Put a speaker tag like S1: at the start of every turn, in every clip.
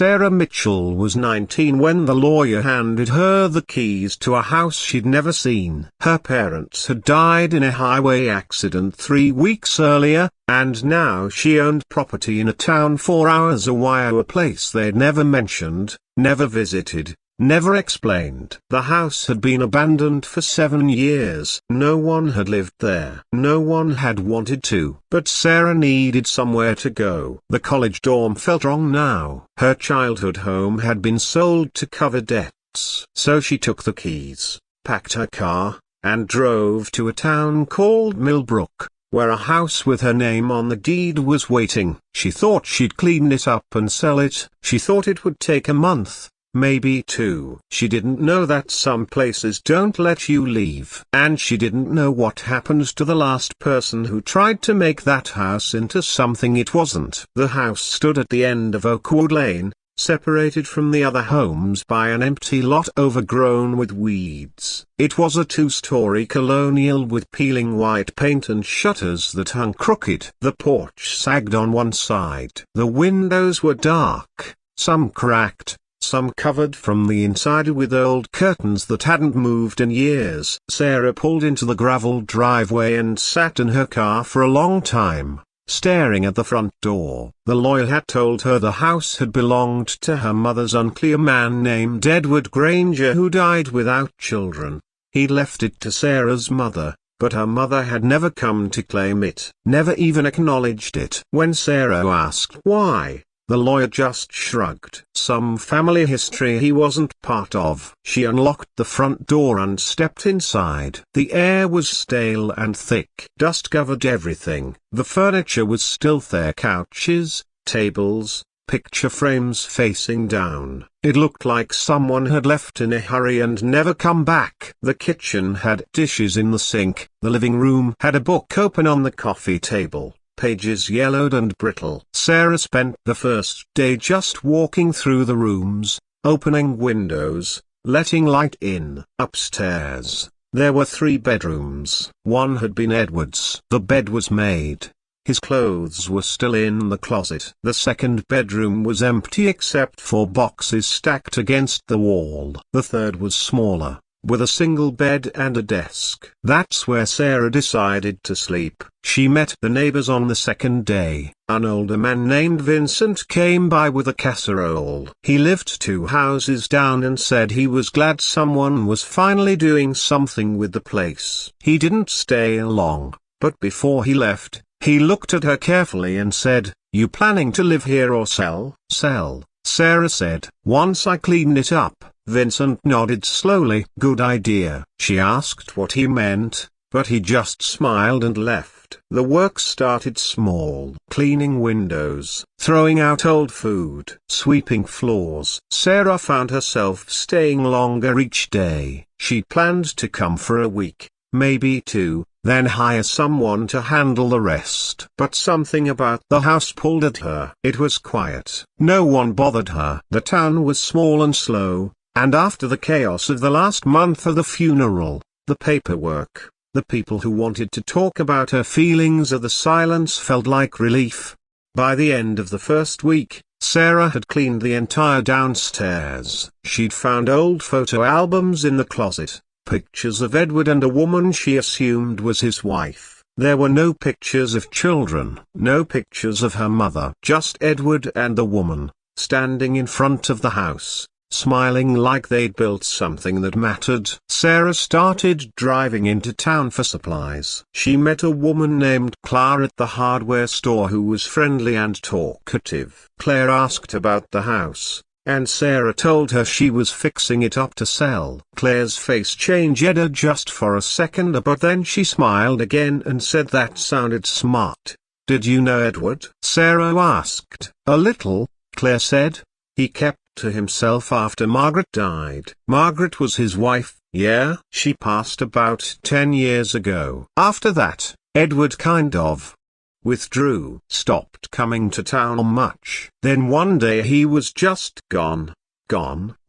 S1: Sarah Mitchell was 19 when the lawyer handed her the keys to a house she'd never seen. Her parents had died in a highway accident 3 weeks earlier, and now she owned property in a town 4 hours away, a place they'd never mentioned, never visited, never explained. The house had been abandoned for 7 years. No one had lived there. No one had wanted to. But Sarah needed somewhere to go. The college dorm felt wrong now. Her childhood home had been sold to cover debts. So she took the keys, packed her car, and drove to a town called Millbrook, where a house with her name on the deed was waiting. She thought she'd clean it up and sell it. She thought it would take a month, maybe 2. She didn't know that some places don't let you leave. And she didn't know what happened to the last person who tried to make that house into something it wasn't. The house stood at the end of Oakwood Lane, separated from the other homes by an empty lot overgrown with weeds. It was a 2-story colonial with peeling white paint and shutters that hung crooked. The porch sagged on one side. The windows were dark, some cracked, some covered from the inside with old curtains that hadn't moved in years. Sarah pulled into the gravel driveway and sat in her car for a long time, staring at the front door. The lawyer had told her the house had belonged to her mother's unclear man named Edward Granger, who died without children. He'd left it to Sarah's mother, but her mother had never come to claim it, never even acknowledged it. When Sarah asked why, the lawyer just shrugged. Some family history he wasn't part of. She unlocked the front door and stepped inside. The air was stale and thick. Dust covered everything. The furniture was still there: couches, tables, picture frames facing down. It looked like someone had left in a hurry and never come back. The kitchen had dishes in the sink. The living room had a book open on the coffee table, pages yellowed and brittle. Sarah spent the first day just walking through the rooms, opening windows, letting light in. Upstairs, there were 3 bedrooms. One had been Edward's. The bed was made. His clothes were still in the closet. The second bedroom was empty except for boxes stacked against the wall. The third was smaller, with a single bed and a desk. That's where Sarah decided to sleep. She met the neighbors on the second day. An older man named Vincent came by with a casserole. He lived 2 houses down and said he was glad someone was finally doing something with the place. He didn't stay long, but before he left, he looked at her carefully and said, "You planning to live here or sell?" "Sell," Sarah said. "Once I clean it up." Vincent nodded slowly. "Good idea." She asked what he meant, but he just smiled and left. The work started small: cleaning windows, throwing out old food, sweeping floors. Sarah found herself staying longer each day. She planned to come for a week, maybe 2, then hire someone to handle the rest. But something about the house pulled at her. It was quiet. No one bothered her. The town was small and slow, and after the chaos of the last month of the funeral, the paperwork, the people who wanted to talk about her feelings, of the silence felt like relief. By the end of the first week, Sarah had cleaned the entire downstairs. She'd found old photo albums in the closet, pictures of Edward and a woman she assumed was his wife. There were no pictures of children, no pictures of her mother, just Edward and the woman, standing in front of the house, smiling like they'd built something that mattered. Sarah started driving into town for supplies. She met a woman named Claire at the hardware store who was friendly and talkative. Claire asked about the house, and Sarah told her she was fixing it up to sell. Claire's face changed just for a second, but then she smiled again and said that sounded smart. "Did you know Edward?" Sarah asked. "A little," Claire said. "He kept to himself after Margaret died." "Margaret was his wife?" "Yeah. She passed about 10 years ago. After that, Edward kind of withdrew, stopped coming to town much. Then one day he was just gone.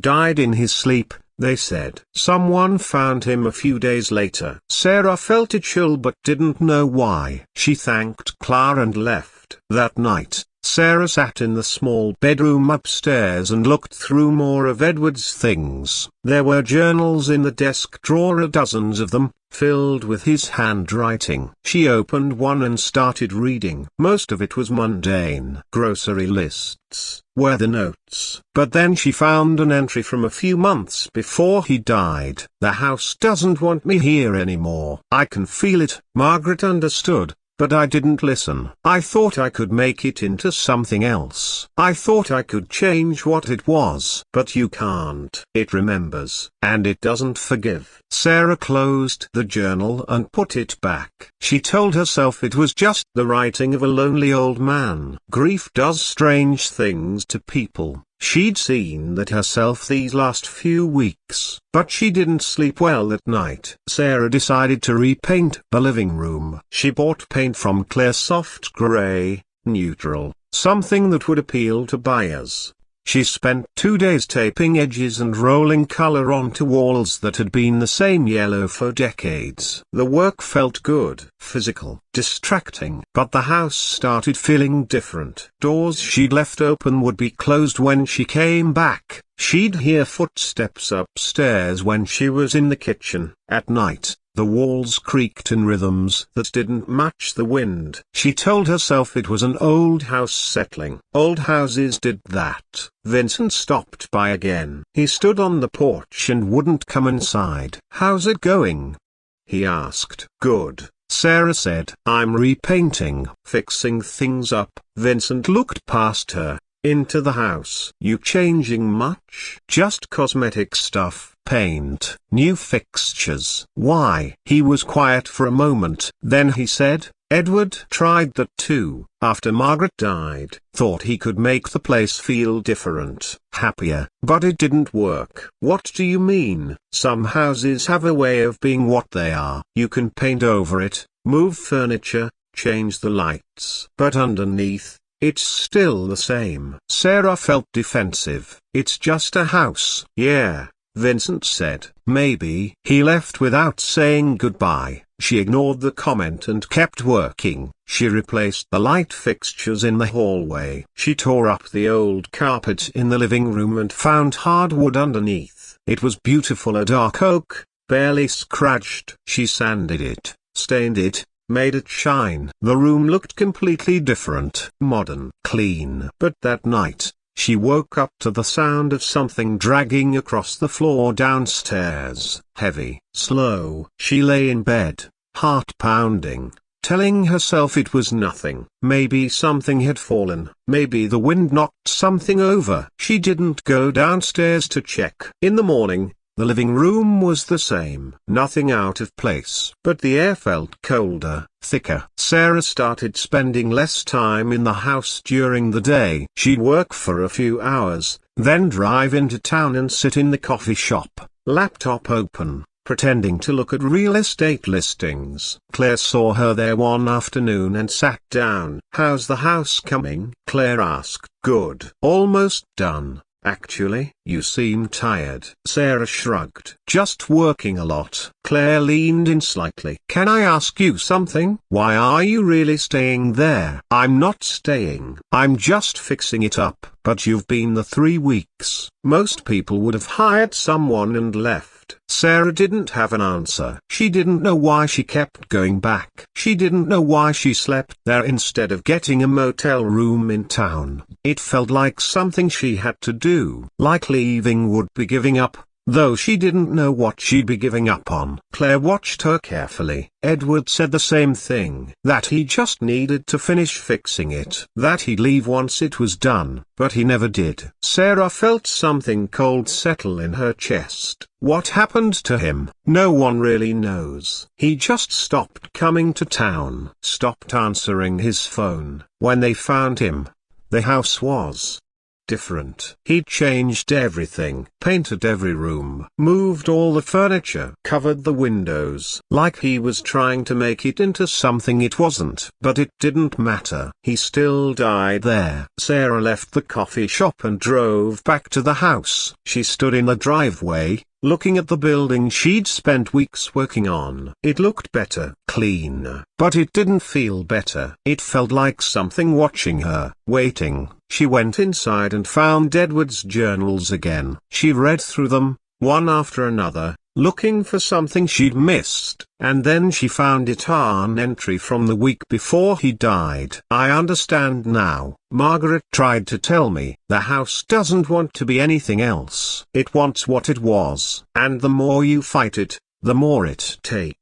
S1: Died in his sleep, they said. Someone found him a few days later." Sarah felt a chill but didn't know why. She thanked Clara and left. That night, Sarah sat in the small bedroom upstairs and looked through more of Edward's things. There were journals in the desk drawer, dozens of them, filled with his handwriting. She opened one and started reading. Most of it was mundane. Grocery lists were the notes. But then she found an entry from a few months before he died. "The house doesn't want me here anymore. I can feel it." Margaret understood. "But I didn't listen. I thought I could make it into something else. I thought I could change what it was. But you can't. It remembers, and it doesn't forgive." Sarah closed the journal and put it back. She told herself it was just the writing of a lonely old man. Grief does strange things to people. She'd seen that herself these last few weeks, but she didn't sleep well at night. Sarah decided to repaint the living room. She bought paint from Claire, soft grey, neutral, something that would appeal to buyers. She spent 2 days taping edges and rolling color onto walls that had been the same yellow for decades. The work felt good, physical, distracting. But the house started feeling different. Doors she'd left open would be closed when she came back. She'd hear footsteps upstairs when she was in the kitchen. At night, the walls creaked in rhythms that didn't match the wind. She told herself it was an old house settling. Old houses did that. Vincent stopped by again. He stood on the porch and wouldn't come inside. "How's it going?" he asked. "Good," Sarah said. "I'm repainting, fixing things up." Vincent looked past her, into the house. "You changing much?" "Just cosmetic stuff. Paint, new fixtures." "Why?" He was quiet for a moment. Then he said, "Edward tried that too. After Margaret died. Thought he could make the place feel different, happier. But it didn't work." "What do you mean?" "Some houses have a way of being what they are. You can paint over it, move furniture, change the lights. But underneath, it's still the same." Sarah felt defensive. "It's just a house." "Yeah," Vincent said. "Maybe." He left without saying goodbye. She ignored the comment and kept working. She replaced the light fixtures in the hallway. She tore up the old carpet in the living room and found hardwood underneath. It was beautiful, a dark oak, barely scratched. She sanded it, stained it, made it shine. The room looked completely different. Modern, clean. But that night, she woke up to the sound of something dragging across the floor downstairs. Heavy, slow. She lay in bed, heart pounding, telling herself it was nothing. Maybe something had fallen. Maybe the wind knocked something over. She didn't go downstairs to check. In the morning, the living room was the same. Nothing out of place. But the air felt colder, thicker. Sarah started spending less time in the house during the day. She'd work for a few hours, then drive into town and sit in the coffee shop, laptop open, pretending to look at real estate listings. Claire saw her there one afternoon and sat down. "How's the house coming?" Claire asked. "Good. Almost done. Actually, you seem tired." Sarah shrugged. "Just working a lot." Claire leaned in slightly. "Can I ask you something? Why are you really staying there?" "I'm not staying. I'm just fixing it up." "But you've been the 3 weeks. Most people would have hired someone and left." Sarah didn't have an answer. She didn't know why she kept going back. She didn't know why she slept there instead of getting a motel room in town. It felt like something she had to do. Like leaving would be giving up, though she didn't know what she'd be giving up on. Claire watched her carefully. Edward said the same thing. That he just needed to finish fixing it. That he'd leave once it was done. But he never did. Sarah felt something cold settle in her chest. What happened to him? No one really knows. He just stopped coming to town. Stopped answering his phone. When they found him, the house was different. He'd changed everything, painted every room, moved all the furniture, covered the windows, like he was trying to make it into something it wasn't. But it didn't matter. He still died there. Sarah left the coffee shop and drove back to the house. She stood in the driveway, looking at the building she'd spent weeks working on. It looked better, cleaner, but it didn't feel better. It felt like something watching her, waiting. She went inside and found Edward's journals again. She read through them, one after another, looking for something she'd missed, and then she found an entry from the week before he died. "I understand now," Margaret tried to tell me. "The house doesn't want to be anything else. It wants what it was, and the more you fight it, the more it takes.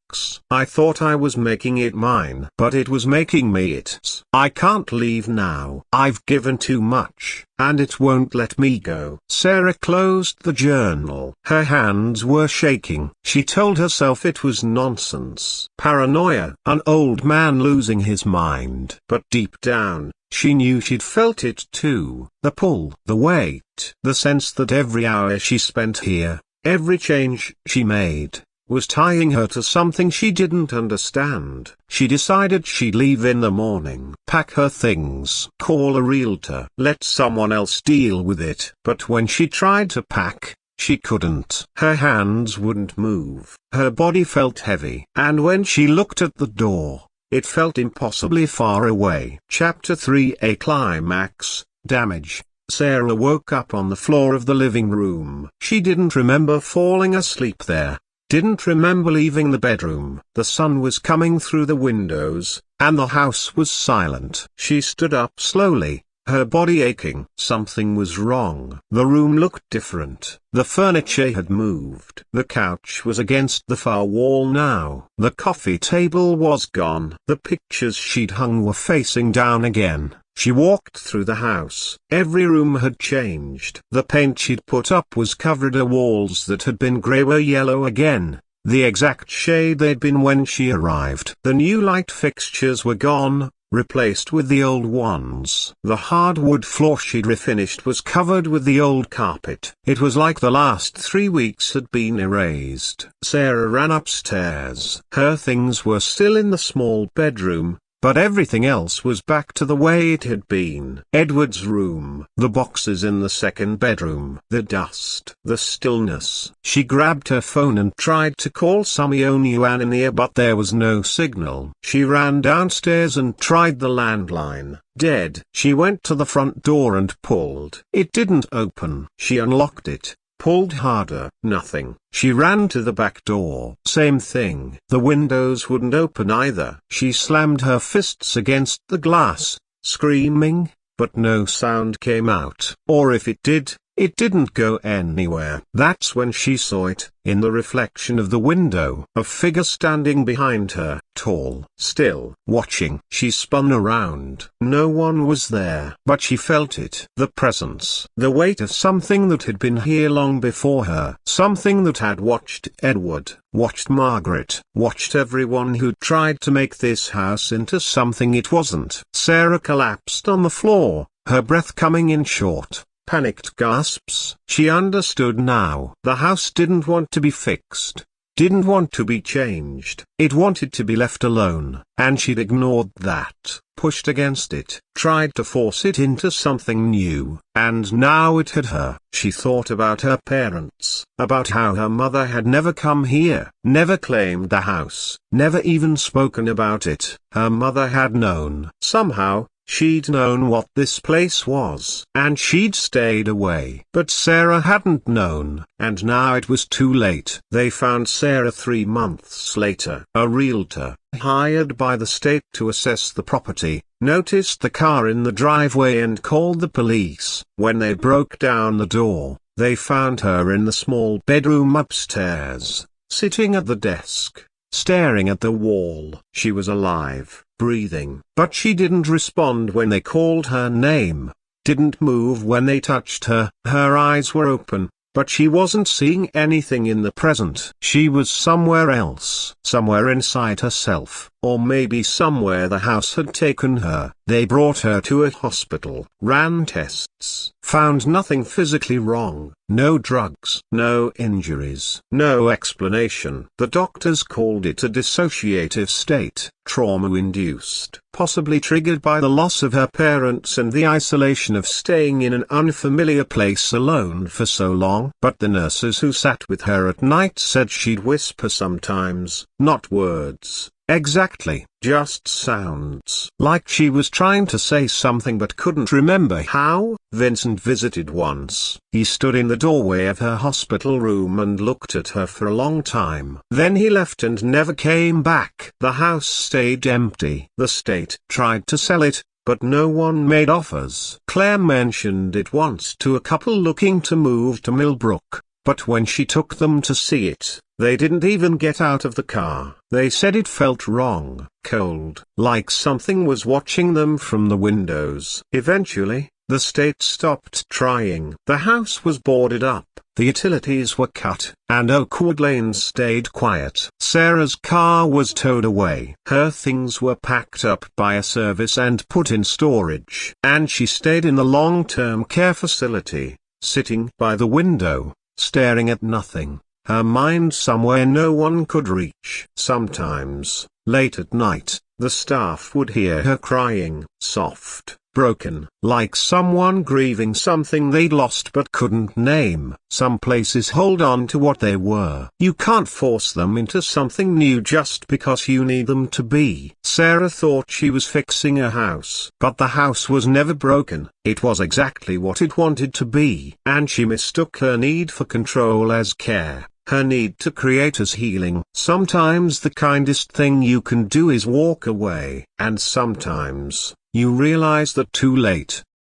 S1: I thought I was making it mine, but it was making me its. I can't leave now. I've given too much, and it won't let me go." Sarah closed the journal. Her hands were shaking. She told herself it was nonsense. Paranoia. An old man losing his mind. But deep down, she knew she'd felt it too. The pull, the weight, the sense that every hour she spent here, every change she made, was tying her to something she didn't understand. She decided she'd leave in the morning, pack her things, call a realtor, let someone else deal with it. But when she tried to pack, she couldn't. Her hands wouldn't move. Her body felt heavy. And when she looked at the door, it felt impossibly far away. Chapter 3: A Climax. Damage. Sarah woke up on the floor of the living room. She didn't remember falling asleep there. Didn't remember leaving the bedroom. The sun was coming through the windows, and the house was silent. She stood up slowly, her body aching. Something was wrong. The room looked different. The furniture had moved. The couch was against the far wall now. The coffee table was gone. The pictures she'd hung were facing down again. She walked through the house. Every room had changed. The paint she'd put up was covered the walls that had been grey were yellow again, the exact shade they'd been when she arrived. The new light fixtures were gone, replaced with the old ones. The hardwood floor she'd refinished was covered with the old carpet. It was like the last 3 weeks had been erased. Sarah ran upstairs. Her things were still in the small bedroom, but everything else was back to the way it had been. Edward's room, the boxes in the second bedroom, the dust, the stillness. She grabbed her phone and tried to call Yuania, but there was no signal. She ran downstairs and tried the landline. Dead. She went to the front door and pulled. It didn't open. She unlocked it, pulled harder. Nothing. She ran to the back door. Same thing. The windows wouldn't open either. She slammed her fists against the glass, screaming, but no sound came out. Or if it did, it didn't go anywhere. That's when she saw it, in the reflection of the window. A figure standing behind her, tall, still, watching. She spun around. No one was there. But she felt it. The presence. The weight of something that had been here long before her. Something that had watched Edward, watched Margaret, watched everyone who tried to make this house into something it wasn't. Sarah collapsed on the floor, her breath coming in short, panicked gasps. She understood now. The house didn't want to be fixed, didn't want to be changed. It wanted to be left alone, and she'd ignored that, pushed against it, tried to force it into something new, and now it had her. She thought about her parents, about how her mother had never come here, never claimed the house, never even spoken about it. Her mother had known. Somehow, she'd known what this place was, and she'd stayed away. But Sarah hadn't known, and now it was too late. They found Sarah 3 months later. A realtor, hired by the state to assess the property, noticed the car in the driveway and called the police. When they broke down the door, they found her in the small bedroom upstairs, sitting at the desk, staring at the wall. She was alive, breathing. But she didn't respond when they called her name, didn't move when they touched her. Her eyes were open, but she wasn't seeing anything in the present. She was somewhere else, somewhere inside herself, or maybe somewhere the house had taken her. They brought her to a hospital, ran tests, found nothing physically wrong, no drugs, no injuries, no explanation. The doctors called it a dissociative state, trauma-induced, possibly triggered by the loss of her parents and the isolation of staying in an unfamiliar place alone for so long. But the nurses who sat with her at night said she'd whisper sometimes, not words. Exactly, just sounds. Like she was trying to say something but couldn't remember how. Vincent visited once. He stood in the doorway of her hospital room and looked at her for a long time. Then he left and never came back. The house stayed empty. The state tried to sell it, but no one made offers. Claire mentioned it once to a couple looking to move to Millbrook, but when she took them to see it, they didn't even get out of the car. They said it felt wrong, cold, like something was watching them from the windows. Eventually, the state stopped trying. The house was boarded up, the utilities were cut, and Oakwood Lane stayed quiet. Sarah's car was towed away. Her things were packed up by a service and put in storage. And she stayed in the long-term care facility, sitting by the window, staring at nothing, her mind somewhere no one could reach. Sometimes, late at night, the staff would hear her crying, soft, broken, like someone grieving something they'd lost but couldn't name. Some places hold on to what they were. You can't force them into something new just because you need them to be. Sarah thought she was fixing a house, but the house was never broken. It was exactly what it wanted to be. And she mistook her need for control as care, her need to create as healing. Sometimes the kindest thing you can do is walk away, and sometimes, you realize that too late.